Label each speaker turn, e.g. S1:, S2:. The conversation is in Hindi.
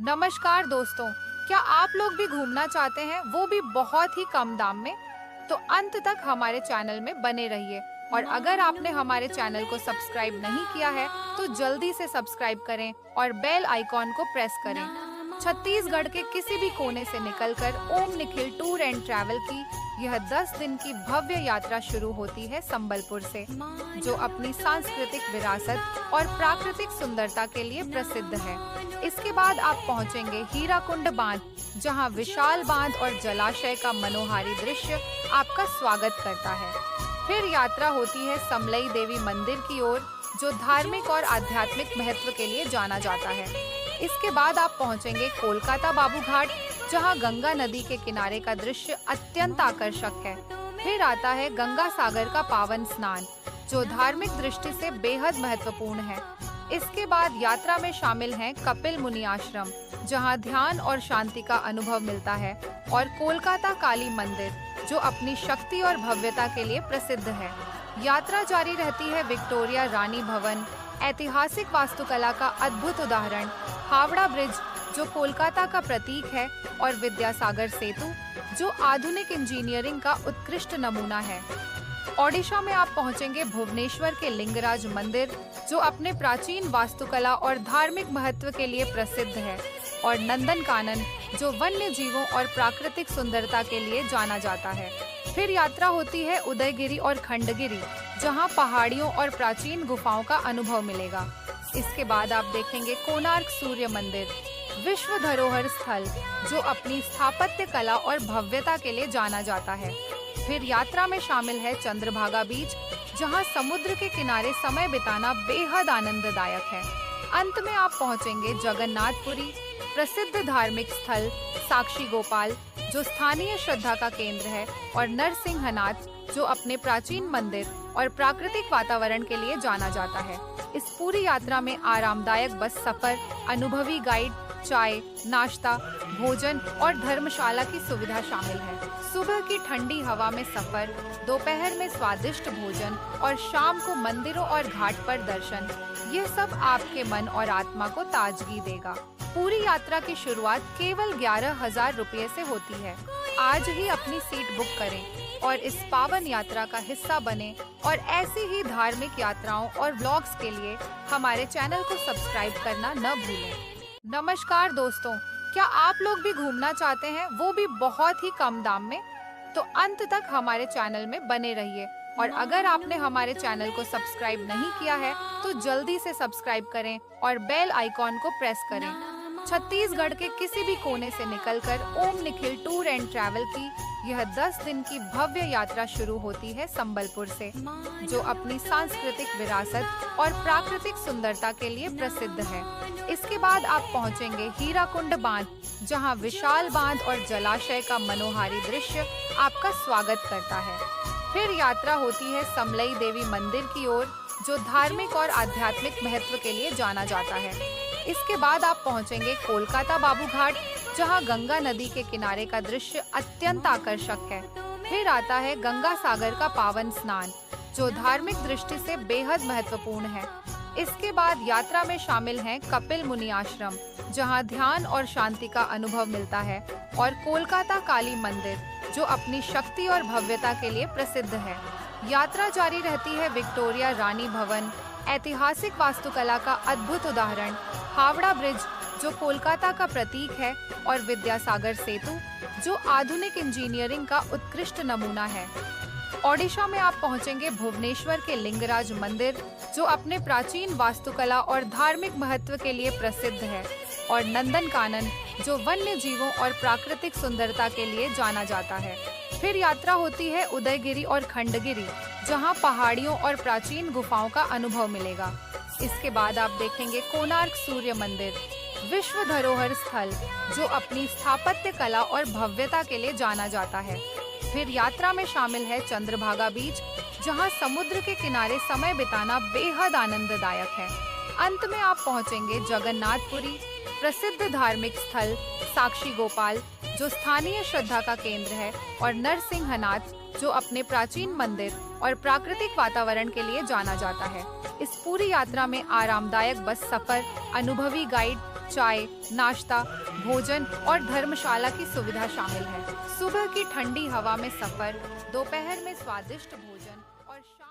S1: नमस्कार दोस्तों, क्या आप लोग भी घूमना चाहते हैं, वो भी बहुत ही कम दाम में? तो अंत तक हमारे चैनल में बने रहिए। और अगर आपने हमारे चैनल को सब्सक्राइब नहीं किया है तो जल्दी से सब्सक्राइब करें और बेल आइकॉन को प्रेस करें। छत्तीसगढ़ के किसी भी कोने से निकलकर ओम निखिल टूर एंड ट्रैवल की यह 10 दिन की भव्य यात्रा शुरू होती है संबलपुर से, जो अपनी सांस्कृतिक विरासत और प्राकृतिक सुंदरता के लिए प्रसिद्ध है। इसके बाद आप पहुंचेंगे हीराकुंड बांध, जहां विशाल बांध और जलाशय का मनोहारी दृश्य आपका स्वागत करता है। फिर यात्रा होती है समलई देवी मंदिर की ओर, जो धार्मिक और आध्यात्मिक महत्व के लिए जाना जाता है। इसके बाद आप पहुंचेंगे कोलकाता बाबू घाट, जहां गंगा नदी के किनारे का दृश्य अत्यंत आकर्षक है। फिर आता है गंगा सागर का पावन स्नान, जो धार्मिक दृष्टि से बेहद महत्वपूर्ण है। इसके बाद यात्रा में शामिल हैं कपिल मुनि आश्रम, जहां ध्यान और शांति का अनुभव मिलता है, और कोलकाता काली मंदिर, जो अपनी शक्ति और भव्यता के लिए प्रसिद्ध है। यात्रा जारी रहती है विक्टोरिया रानी भवन, ऐतिहासिक वास्तुकला का अद्भुत उदाहरण, हावड़ा ब्रिज जो कोलकाता का प्रतीक है, और विद्यासागर सेतु जो आधुनिक इंजीनियरिंग का उत्कृष्ट नमूना है। ओडिशा में आप पहुंचेंगे भुवनेश्वर के लिंगराज मंदिर, जो अपने प्राचीन वास्तुकला और धार्मिक महत्व के लिए प्रसिद्ध है, और नंदनकानन जो वन्य जीवों और प्राकृतिक सुंदरता के लिए जाना जाता है। फिर यात्रा होती है उदयगिरी और खंडगिरी, जहां पहाड़ियों और प्राचीन गुफाओं का अनुभव मिलेगा। इसके बाद आप देखेंगे कोणार्क सूर्य मंदिर, विश्व धरोहर स्थल जो अपनी स्थापत्य कला और भव्यता के लिए जाना जाता है। फिर यात्रा में शामिल है चंद्रभागा बीच, जहां समुद्र के किनारे समय बिताना बेहद आनंददायक है। अंत में आप पहुंचेंगे जगन्नाथपुरी, प्रसिद्ध धार्मिक स्थल साक्षी गोपाल जो स्थानीय श्रद्धा का केंद्र है, और नरसिंहनाथ जो अपने प्राचीन मंदिर और प्राकृतिक वातावरण के लिए जाना जाता है। इस पूरी यात्रा में आरामदायक बस सफर, अनुभवी गाइड, चाय, नाश्ता, भोजन और धर्मशाला की सुविधा शामिल है। सुबह की ठंडी हवा में सफर, दोपहर में स्वादिष्ट भोजन और शाम को मंदिरों और घाट पर दर्शन, ये सब आपके मन और आत्मा को ताजगी देगा। पूरी यात्रा की शुरुआत केवल 11,000 रुपये से होती है। आज ही अपनी सीट बुक करें और इस पावन यात्रा का हिस्सा बने, और ऐसी ही धार्मिक यात्राओं और व्लॉग्स के लिए हमारे चैनल को सब्सक्राइब करना न भूलें। नमस्कार दोस्तों, क्या आप लोग भी घूमना चाहते हैं, वो भी बहुत ही कम दाम में? तो अंत तक हमारे चैनल में बने रहिए। और अगर आपने हमारे चैनल को सब्सक्राइब नहीं किया है तो जल्दी से सब्सक्राइब करें और बेल आइकॉन को प्रेस करें। छत्तीसगढ़ के किसी भी कोने से निकलकर ओम निखिल टूर एंड ट्रैवल की यह 10 दिन की भव्य यात्रा शुरू होती है संबलपुर से, जो अपनी सांस्कृतिक विरासत और प्राकृतिक सुंदरता के लिए प्रसिद्ध है। इसके बाद आप पहुंचेंगे हीराकुंड बांध, जहां विशाल बांध और जलाशय का मनोहारी दृश्य आपका स्वागत करता है। फिर यात्रा होती है समलई देवी मंदिर की ओर, जो धार्मिक और आध्यात्मिक महत्व के लिए जाना जाता है। इसके बाद आप पहुंचेंगे कोलकाता बाबू घाट, जहां गंगा नदी के किनारे का दृश्य अत्यंत आकर्षक है। फिर आता है गंगा सागर का पावन स्नान, जो धार्मिक दृष्टि से बेहद महत्वपूर्ण है। इसके बाद यात्रा में शामिल हैं कपिल मुनि आश्रम, जहां ध्यान और शांति का अनुभव मिलता है, और कोलकाता काली मंदिर जो अपनी शक्ति और भव्यता के लिए प्रसिद्ध है। यात्रा जारी रहती है विक्टोरिया रानी भवन, ऐतिहासिक वास्तुकला का अद्भुत उदाहरण, हावड़ा ब्रिज जो कोलकाता का प्रतीक है, और विद्यासागर सेतु जो आधुनिक इंजीनियरिंग का उत्कृष्ट नमूना है। ओडिशा में आप पहुंचेंगे भुवनेश्वर के लिंगराज मंदिर, जो अपने प्राचीन वास्तुकला और धार्मिक महत्व के लिए प्रसिद्ध है, और नंदनकानन जो वन्य जीवों और प्राकृतिक सुंदरता के लिए जाना जाता है। फिर यात्रा होती है उदयगिरी और खंडगिरी, जहां पहाड़ियों और प्राचीन गुफाओं का अनुभव मिलेगा। इसके बाद आप देखेंगे कोणार्क सूर्य मंदिर, विश्व धरोहर स्थल जो अपनी स्थापत्य कला और भव्यता के लिए जाना जाता है। फिर यात्रा में शामिल है चंद्रभागा बीच, जहां समुद्र के किनारे समय बिताना बेहद आनंददायक है। अंत में आप पहुंचेंगे जगन्नाथपुरी, प्रसिद्ध धार्मिक स्थल साक्षी गोपाल जो स्थानीय श्रद्धा का केंद्र है, और नरसिंहनाथ जो अपने प्राचीन मंदिर और प्राकृतिक वातावरण के लिए जाना जाता है। इस पूरी यात्रा में आरामदायक बस सफर, अनुभवी गाइड, चाय, नाश्ता, भोजन और धर्मशाला की सुविधा शामिल है। सुबह की ठंडी हवा में सफर, दोपहर में स्वादिष्ट भोजन और शाम